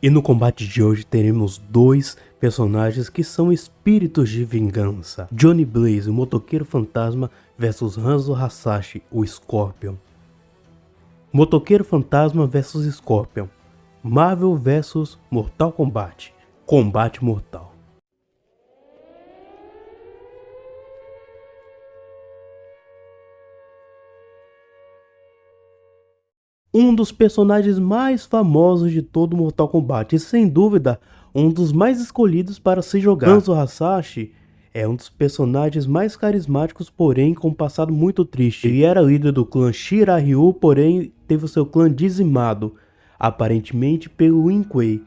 E no combate de hoje teremos dois personagens que são espíritos de vingança. Johnny Blaze, o motoqueiro fantasma, versus Hanzo Hasashi, o Scorpion. Motoqueiro fantasma versus Scorpion. Marvel versus Mortal Kombat. Combate mortal. Um dos personagens mais famosos de todo Mortal Kombat e sem dúvida um dos mais escolhidos para se jogar. Hanzo Hasashi é um dos personagens mais carismáticos, porém com um passado muito triste. Ele era líder do clã Shirai-Ryu, porém teve o seu clã dizimado, aparentemente pelo Lin Kuei.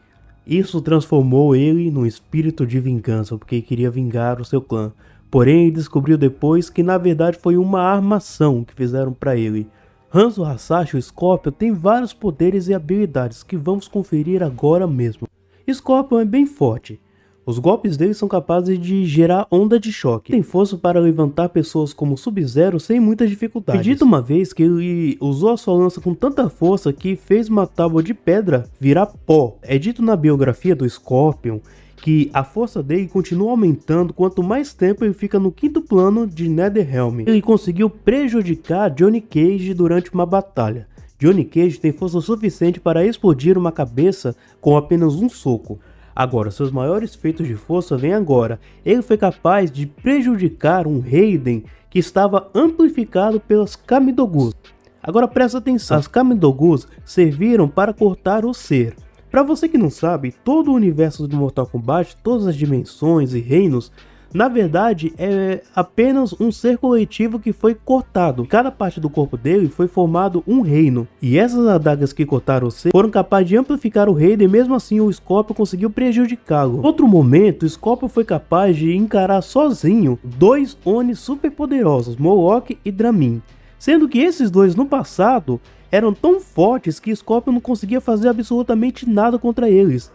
Isso transformou ele num espírito de vingança, porque queria vingar o seu clã. Porém ele descobriu depois que na verdade foi uma armação que fizeram para ele. Hanzo Hasashi, o Scorpion, tem vários poderes e habilidades que vamos conferir agora mesmo. Scorpion é bem forte. Os golpes dele são capazes de gerar onda de choque. Tem força para levantar pessoas como Sub-Zero sem muitas dificuldades. É dito uma vez que ele usou a sua lança com tanta força que fez uma tábua de pedra virar pó. É dito na biografia do Scorpion que a força dele continua aumentando quanto mais tempo ele fica no quinto plano de Netherrealm. Ele conseguiu prejudicar Johnny Cage durante uma batalha. Johnny Cage tem força suficiente para explodir uma cabeça com apenas um soco. Agora, seus maiores feitos de força vêm agora. Ele foi capaz de prejudicar um Raiden que estava amplificado pelas Kamidogus. Agora presta atenção, as Kamidogus serviram para cortar o ser. Para você que não sabe, todo o universo do Mortal Kombat, todas as dimensões e reinos, na verdade é apenas um ser coletivo que foi cortado. Cada parte do corpo dele foi formado um reino. E essas adagas que cortaram o ser foram capazes de amplificar o Raiden, e mesmo assim o Scorpion conseguiu prejudicá-lo. Em outro momento, o Scorpion foi capaz de encarar sozinho dois Oni super poderosos, Moloch e Dramin. Sendo que esses dois no passado eram tão fortes que Scorpion não conseguia fazer absolutamente nada contra eles.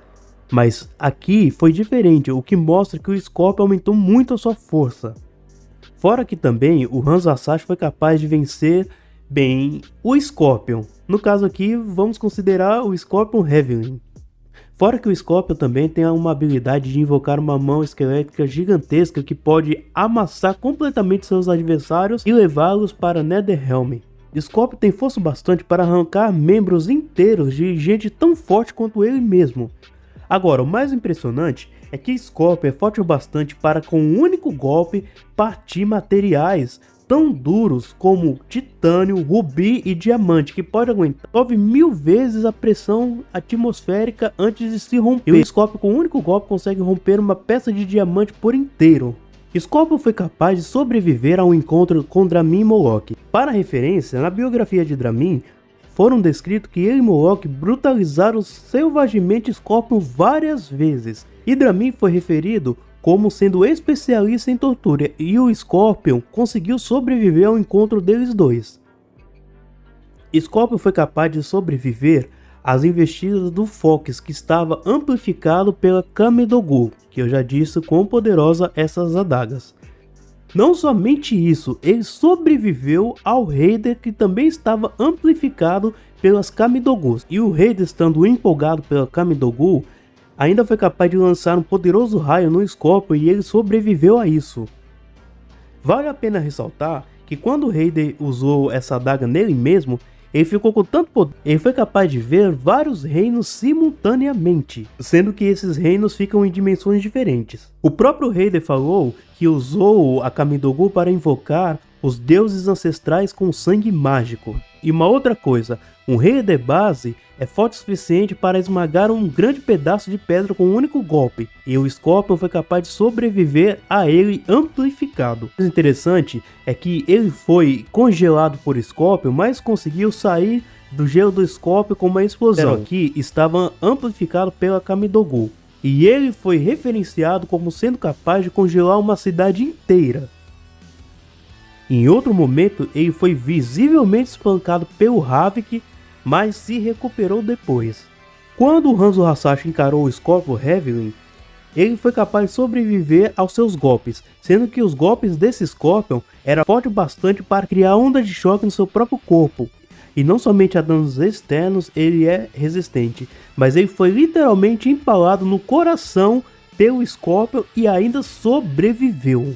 Mas aqui foi diferente, o que mostra que o Scorpion aumentou muito a sua força. Fora que também o Hanzo Hasashi foi capaz de vencer bem o Scorpion. No caso aqui vamos considerar o Scorpion Heavenly. Fora que o Scorpion também tem uma habilidade de invocar uma mão esquelética gigantesca que pode amassar completamente seus adversários e levá-los para Netherrealm. Scorpion tem força bastante para arrancar membros inteiros de gente tão forte quanto ele mesmo. Agora, o mais impressionante é que Scorpion é forte o bastante para com um único golpe partir materiais tão duros como titânio, rubi e diamante, que pode aguentar 9.000 vezes a pressão atmosférica antes de se romper. E o Scorpion com um único golpe consegue romper uma peça de diamante por inteiro. Scorpion foi capaz de sobreviver ao encontro com Dramin e Moloch. Para referência, na biografia de Dramin, foram descritos que ele e Moloch brutalizaram selvagemente Scorpion várias vezes. E Dramin foi referido como sendo especialista em tortura, e o Scorpion conseguiu sobreviver ao encontro deles dois. Scorpion foi capaz de sobreviver às investidas do Fox, que estava amplificado pela Kamidogu, que eu já disse quão poderosa essas adagas. Não somente isso, ele sobreviveu ao Raiden, que também estava amplificado pelas Kamidogus. E o Raiden, estando empolgado pela Kamidogu, ainda foi capaz de lançar um poderoso raio no Scorpion e ele sobreviveu a isso. Vale a pena ressaltar que quando o Raiden usou essa adaga nele mesmo, ele ficou com tanto poder, ele foi capaz de ver vários reinos simultaneamente, sendo que esses reinos ficam em dimensões diferentes. O próprio Raiden falou que usou a Kamidogu para invocar os deuses ancestrais com sangue mágico. E uma outra coisa, um rei de base é forte o suficiente para esmagar um grande pedaço de pedra com um único golpe, e o Scorpion foi capaz de sobreviver a ele amplificado. O interessante é que ele foi congelado por Scorpion, mas conseguiu sair do gelo do Scorpion com uma explosão. Aqui estava amplificado pela Kamidogu, e ele foi referenciado como sendo capaz de congelar uma cidade inteira. Em outro momento, ele foi visivelmente espancado pelo Havik, mas se recuperou depois. Quando o Hanzo Hasashi encarou o Scorpion Heavenly, ele foi capaz de sobreviver aos seus golpes, sendo que os golpes desse Scorpion eram fortes bastante para criar ondas de choque no seu próprio corpo. E não somente a danos externos ele é resistente, mas ele foi literalmente empalado no coração pelo Scorpion e ainda sobreviveu.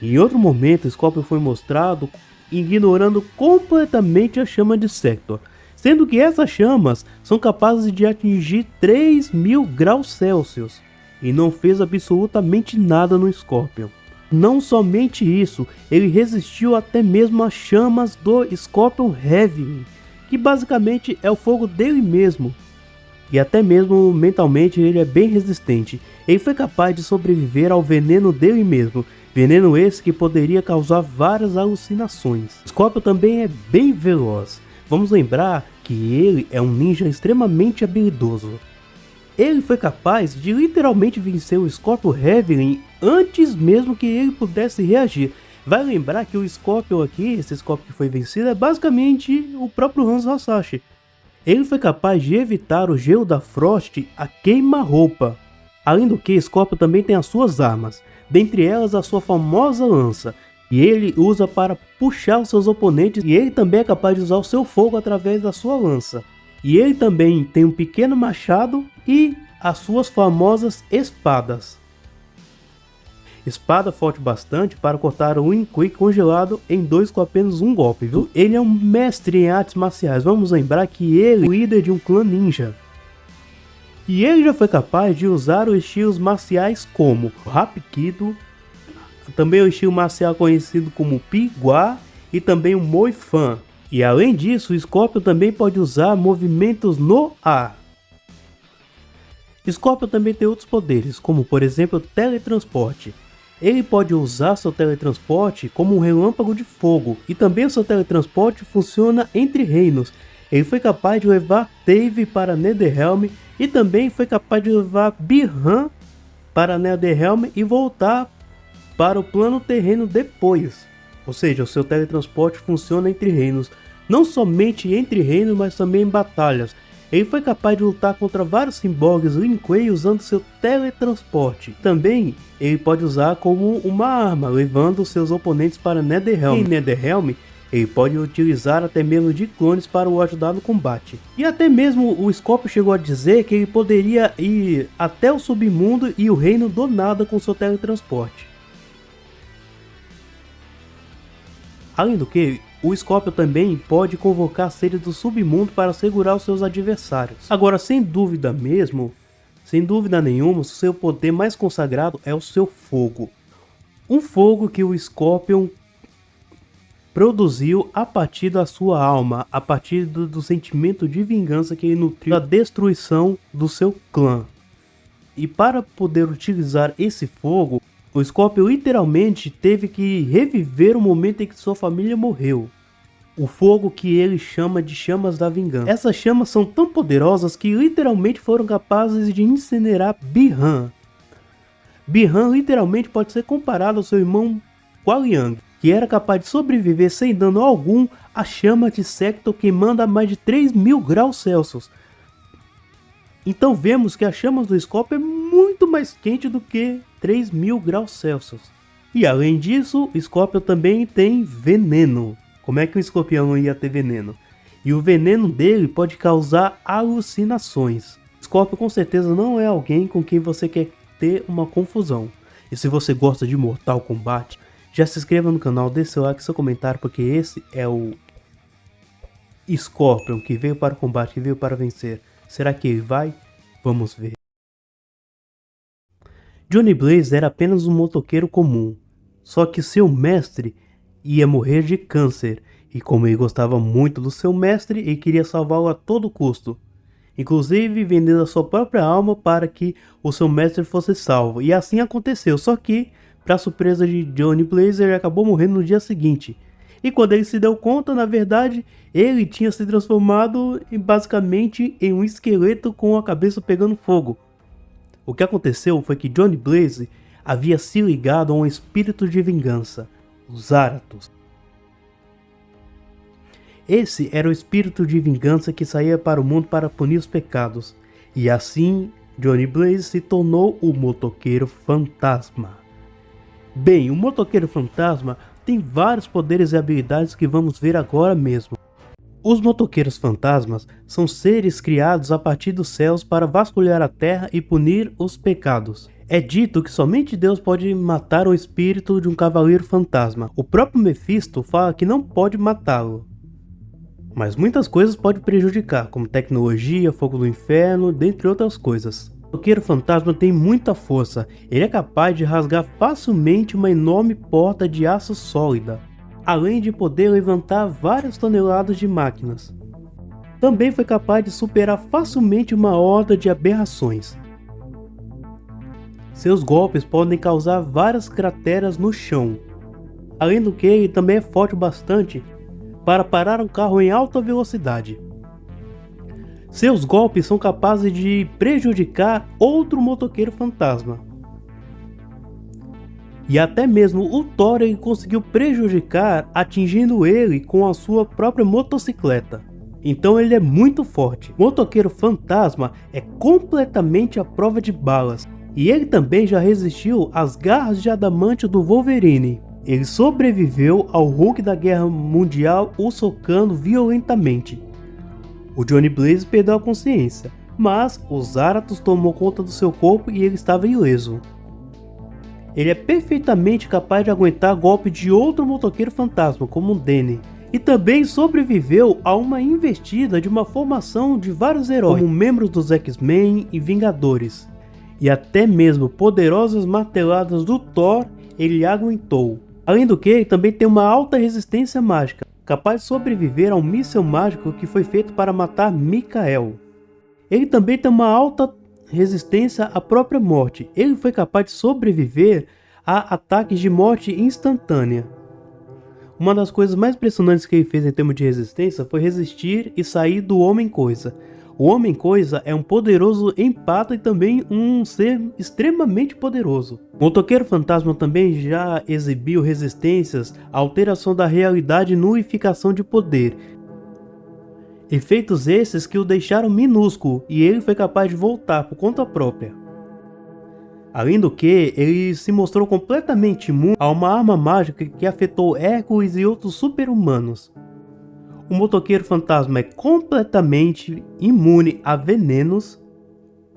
Em outro momento, Scorpion foi mostrado ignorando completamente a chama de Sector, sendo que essas chamas são capazes de atingir 3000 graus Celsius, e não fez absolutamente nada no Scorpion. Não somente isso, ele resistiu até mesmo às chamas do Scorpion Heavy, que basicamente é o fogo dele mesmo. E até mesmo mentalmente ele é bem resistente. Ele foi capaz de sobreviver ao veneno dele mesmo, veneno esse que poderia causar várias alucinações. Scorpion também é bem veloz. Vamos lembrar que ele é um ninja extremamente habilidoso. Ele foi capaz de literalmente vencer o Scorpion Heavy antes mesmo que ele pudesse reagir. Vai lembrar que o Scorpion aqui, esse Scorpion que foi vencido, é basicamente o próprio Hanzo Hasashi. Ele foi capaz de evitar o gelo da Frost a queima-roupa. Além do que, Scorpion também tem as suas armas, dentre elas a sua famosa lança, e ele usa para puxar os seus oponentes, e ele também é capaz de usar o seu fogo através da sua lança. E ele também tem um pequeno machado e as suas famosas espadas. Espada forte bastante para cortar o Inquick congelado em 2 com apenas um golpe, viu? Ele é um mestre em artes marciais, vamos lembrar que ele é o líder de um clã ninja. E ele já foi capaz de usar os estilos marciais como o Hapkido, também o estilo marcial conhecido como Pigua e também o Moifan. E além disso, o Scorpion também pode usar movimentos no ar. Scorpion também tem outros poderes, como por exemplo teletransporte. Ele pode usar seu teletransporte como um relâmpago de fogo, e também o seu teletransporte funciona entre reinos. Ele foi capaz de levar Tave para Netherrealm e também foi capaz de levar Bi-Han para Netherrealm e voltar para o plano terreno depois. Ou seja, o seu teletransporte funciona entre reinos, não somente entre reinos, mas também em batalhas. Ele foi capaz de lutar contra vários ciborgues Lin Kuei usando seu teletransporte. Também ele pode usar como uma arma, levando seus oponentes para Netherrealm. Em Netherrealm, ele pode utilizar até mesmo de clones para o ajudar no combate. E até mesmo o Scorpion chegou a dizer que ele poderia ir até o submundo e o reino do nada com seu teletransporte. Além do que, o Scorpion também pode convocar seres do submundo para segurar os seus adversários. Agora, sem dúvida nenhuma, o seu poder mais consagrado é o seu fogo. Um fogo que o Scorpion produziu a partir da sua alma, a partir do sentimento de vingança que ele nutriu da destruição do seu clã. E para poder utilizar esse fogo, o Scorpion literalmente teve que reviver o momento em que sua família morreu. O fogo que ele chama de chamas da vingança. Essas chamas são tão poderosas que literalmente foram capazes de incinerar Bi-Han. Bi-Han literalmente pode ser comparado ao seu irmão Guoliang, que era capaz de sobreviver sem dano algum à chama de Sector queimando a mais de 3000 graus Celsius. Então vemos que as chamas do Scorpion é muito mais quente do que 3000 graus Celsius. E além disso, o Scorpion também tem veneno. Como é que um escorpião não ia ter veneno? E o veneno dele pode causar alucinações. Scorpion com certeza não é alguém com quem você quer ter uma confusão. E se você gosta de Mortal Kombat, já se inscreva no canal, deixe seu like e seu comentário, porque esse é o Scorpion que veio para o combate, que veio para vencer. Será que ele vai? Vamos ver. Johnny Blaze era apenas um motoqueiro comum, só que seu mestre ia morrer de câncer, e como ele gostava muito do seu mestre, ele queria salvá-lo a todo custo, inclusive vendendo a sua própria alma para que o seu mestre fosse salvo, e assim aconteceu, só que, para surpresa de Johnny Blaze, ele acabou morrendo no dia seguinte. E quando ele se deu conta, na verdade, ele tinha se transformado basicamente em um esqueleto com a cabeça pegando fogo. O que aconteceu foi que Johnny Blaze havia se ligado a um espírito de vingança, o Zarathos. Esse era o espírito de vingança que saía para o mundo para punir os pecados. E assim, Johnny Blaze se tornou o motoqueiro fantasma. Bem, o motoqueiro fantasma tem vários poderes e habilidades que vamos ver agora mesmo. Os motoqueiros fantasmas são seres criados a partir dos céus para vasculhar a terra e punir os pecados. É dito que somente Deus pode matar o espírito de um cavaleiro fantasma. O próprio Mephisto fala que não pode matá-lo. Mas muitas coisas podem prejudicar, como tecnologia, fogo do inferno, dentre outras coisas. O motoqueiro fantasma tem muita força. Ele é capaz de rasgar facilmente uma enorme porta de aço sólida, além de poder levantar várias toneladas de máquinas. Também foi capaz de superar facilmente uma horda de aberrações. Seus golpes podem causar várias crateras no chão. Além do que, ele também é forte o bastante para parar um carro em alta velocidade. Seus golpes são capazes de prejudicar outro motoqueiro fantasma. E até mesmo o Thor ele conseguiu prejudicar atingindo ele com a sua própria motocicleta. Então ele é muito forte. O motoqueiro fantasma é completamente à prova de balas. E ele também já resistiu às garras de adamante do Wolverine. Ele sobreviveu ao Hulk da Guerra Mundial o socando violentamente. O Johnny Blaze perdeu a consciência, mas o Zarathus tomou conta do seu corpo e ele estava ileso. Ele é perfeitamente capaz de aguentar golpe de outro motoqueiro fantasma, como o Danny. E também sobreviveu a uma investida de uma formação de vários heróis, como membros dos X-Men e Vingadores. E até mesmo poderosas marteladas do Thor ele aguentou. Além do que, ele também tem uma alta resistência mágica, capaz de sobreviver a um míssil mágico que foi feito para matar Mikael. Ele também tem uma alta resistência à própria morte. Ele foi capaz de sobreviver a ataques de morte instantânea. Uma das coisas mais impressionantes que ele fez em termos de resistência foi resistir e sair do Homem-Coisa. O Homem-Coisa é um poderoso empata e também um ser extremamente poderoso. O motoqueiro fantasma também já exibiu resistências à alteração da realidade e nulificação de poder. Efeitos esses que o deixaram minúsculo e ele foi capaz de voltar por conta própria. Além do que, ele se mostrou completamente imune a uma arma mágica que afetou Hércules e outros super-humanos. O motoqueiro fantasma é completamente imune a venenos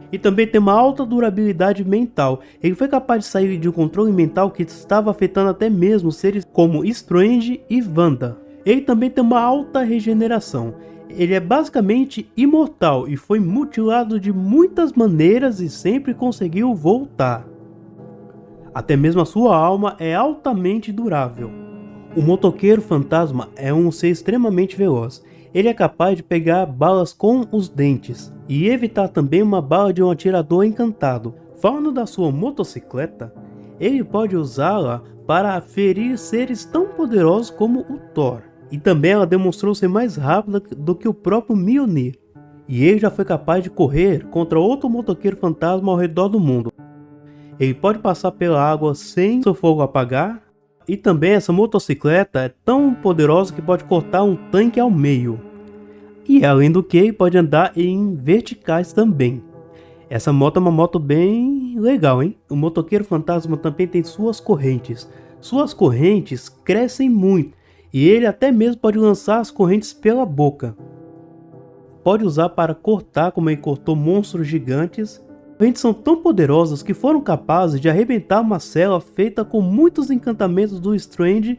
e também tem uma alta durabilidade mental. Ele foi capaz de sair de um controle mental que estava afetando até mesmo seres como Strange e Wanda. Ele também tem uma alta regeneração. Ele é basicamente imortal e foi mutilado de muitas maneiras e sempre conseguiu voltar. Até mesmo a sua alma é altamente durável. O motoqueiro fantasma é um ser extremamente veloz. Ele é capaz de pegar balas com os dentes e evitar também uma bala de um atirador encantado. Falando da sua motocicleta, ele pode usá-la para ferir seres tão poderosos como o Thor. E também ela demonstrou ser mais rápida do que o próprio Mjolnir. E ele já foi capaz de correr contra outro motoqueiro fantasma ao redor do mundo. Ele pode passar pela água sem seu fogo apagar. E também essa motocicleta é tão poderosa que pode cortar um tanque ao meio. E além do que, pode andar em verticais também. Essa moto é uma moto bem legal, hein? O motoqueiro fantasma também tem suas correntes. Suas correntes crescem muito. E ele até mesmo pode lançar as correntes pela boca. Pode usar para cortar, como ele cortou monstros gigantes. As correntes são tão poderosas que foram capazes de arrebentar uma cela feita com muitos encantamentos do Strange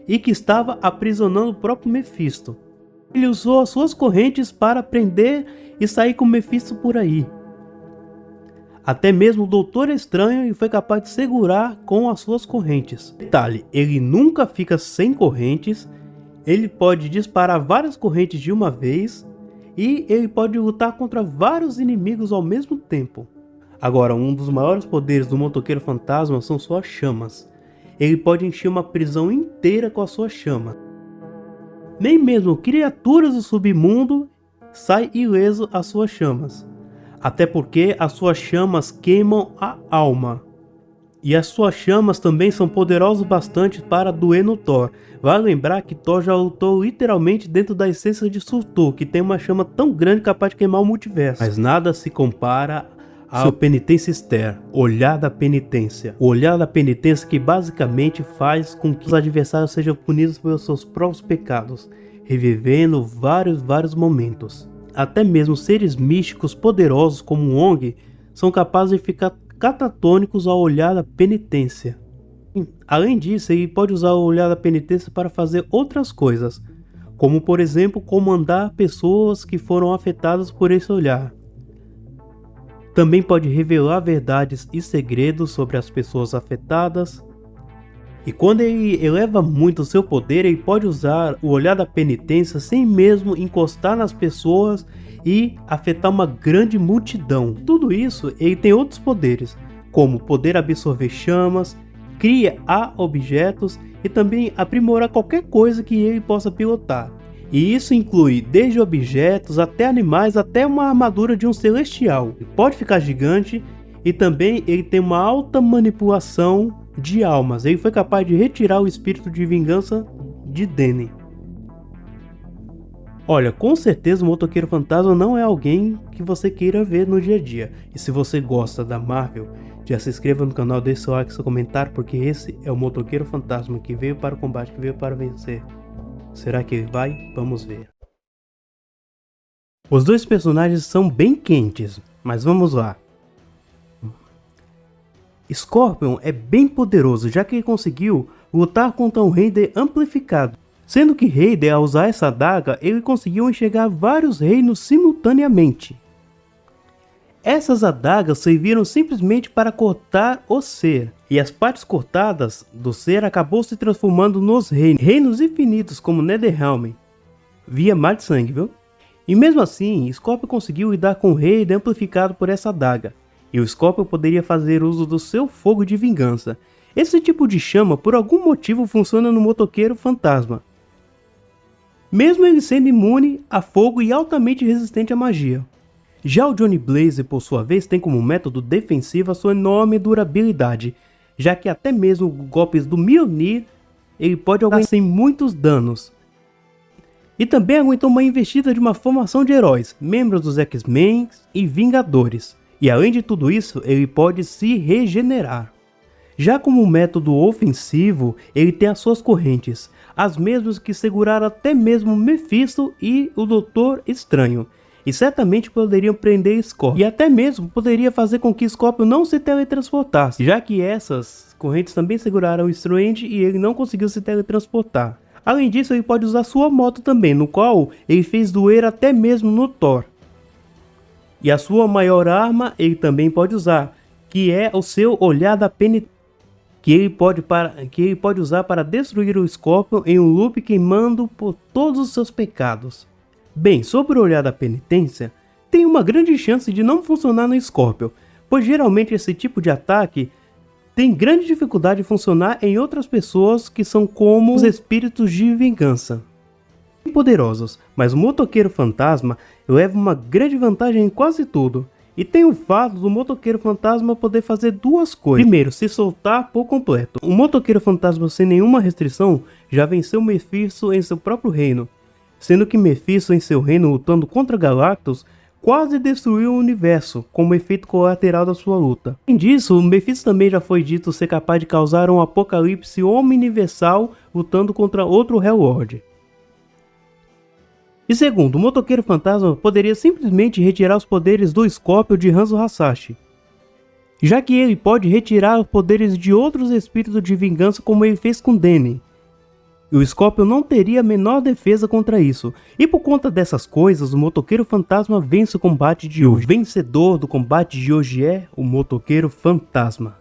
e que estava aprisionando o próprio Mephisto. Ele usou as suas correntes para prender e sair com o Mephisto por aí. Até mesmo o Doutor Estranho foi capaz de segurar com as suas correntes. Detalhe, ele nunca fica sem correntes, ele pode disparar várias correntes de uma vez e ele pode lutar contra vários inimigos ao mesmo tempo. Agora, um dos maiores poderes do motoqueiro fantasma são suas chamas. Ele pode encher uma prisão inteira com a sua chama. Nem mesmo criaturas do submundo saem ileso às suas chamas. Até porque as suas chamas queimam a alma. E as suas chamas também são poderosas bastante para doer no Thor. Vale lembrar que Thor já lutou literalmente dentro da essência de Surtur, que tem uma chama tão grande capaz de queimar o multiverso. Mas nada se compara ao Penitência Esther, Olhar da Penitência. O Olhar da Penitência que basicamente faz com que os adversários sejam punidos pelos seus próprios pecados. revivendo vários momentos. Até mesmo seres místicos poderosos como o Ong são capazes de ficar catatônicos ao olhar da penitência. Além disso, ele pode usar o olhar da penitência para fazer outras coisas, como por exemplo comandar pessoas que foram afetadas por esse olhar. Também pode revelar verdades e segredos sobre as pessoas afetadas. E quando ele eleva muito o seu poder, ele pode usar o olhar da penitência sem mesmo encostar nas pessoas e afetar uma grande multidão. Tudo isso, ele tem outros poderes, como poder absorver chamas, criar objetos e também aprimorar qualquer coisa que ele possa pilotar. E isso inclui desde objetos até animais, até uma armadura de um celestial. Ele pode ficar gigante e também ele tem uma alta manipulação de almas. Ele foi capaz de retirar o espírito de vingança de Danny. Olha, com certeza o Motoqueiro Fantasma não é alguém que você queira ver no dia a dia. E se você gosta da Marvel, já se inscreva no canal, deixe seu like, seu comentário, porque esse é o Motoqueiro Fantasma que veio para o combate, que veio para vencer. Será que ele vai? Vamos ver. Os dois personagens são bem quentes, mas vamos lá. Scorpion é bem poderoso, já que ele conseguiu lutar contra um Raider amplificado. Sendo que Raider, ao usar essa adaga, ele conseguiu enxergar vários reinos simultaneamente. Essas adagas serviram simplesmente para cortar o ser, e as partes cortadas do ser acabou se transformando nos reinos infinitos como Netherrealm, via mar de sangue, viu? E mesmo assim, Scorpion conseguiu lidar com o Raider amplificado por essa adaga, e o Scorpion poderia fazer uso do seu fogo de vingança. Esse tipo de chama por algum motivo funciona no Motoqueiro Fantasma, mesmo ele sendo imune a fogo e altamente resistente à magia. Já o Johnny Blaze, por sua vez, tem como método defensivo a sua enorme durabilidade, já que até mesmo golpes do Mjolnir ele pode aguentar sem muitos danos. E também aguentou uma investida de uma formação de heróis, membros dos X-Men e Vingadores. E além de tudo isso, ele pode se regenerar. Já como método ofensivo, ele tem as suas correntes, as mesmas que seguraram até mesmo Mephisto e o Doutor Estranho. E certamente poderiam prender Scorpion, e até mesmo poderia fazer com que Scorpion não se teletransportasse, já que essas correntes também seguraram o Strange e ele não conseguiu se teletransportar. Além disso, ele pode usar sua moto também, no qual ele fez doer até mesmo no Thor. E a sua maior arma ele também pode usar, que é o seu olhar da penitência, que ele pode usar para destruir o Scorpion em um loop queimando por todos os seus pecados. Bem, sobre o olhar da penitência, tem uma grande chance de não funcionar no Scorpion, pois geralmente esse tipo de ataque tem grande dificuldade de funcionar em outras pessoas que são como os espíritos de vingança. Poderosos, mas o Motoqueiro Fantasma leva uma grande vantagem em quase tudo. E tem o fato do Motoqueiro Fantasma poder fazer duas coisas. Primeiro, se soltar por completo. O Motoqueiro Fantasma sem nenhuma restrição já venceu Mephisto em seu próprio reino, sendo que Mephisto em seu reino lutando contra Galactus quase destruiu o universo como efeito colateral da sua luta. Além disso, Mephisto também já foi dito ser capaz de causar um apocalipse omniversal lutando contra outro Hellworld. E segundo, o Motoqueiro Fantasma poderia simplesmente retirar os poderes do Scorpion de Hanzo Hasashi, já que ele pode retirar os poderes de outros espíritos de vingança como ele fez com Danny. E o Scorpion não teria a menor defesa contra isso, e por conta dessas coisas, o Motoqueiro Fantasma vence o combate de hoje. O vencedor do combate de hoje é o Motoqueiro Fantasma.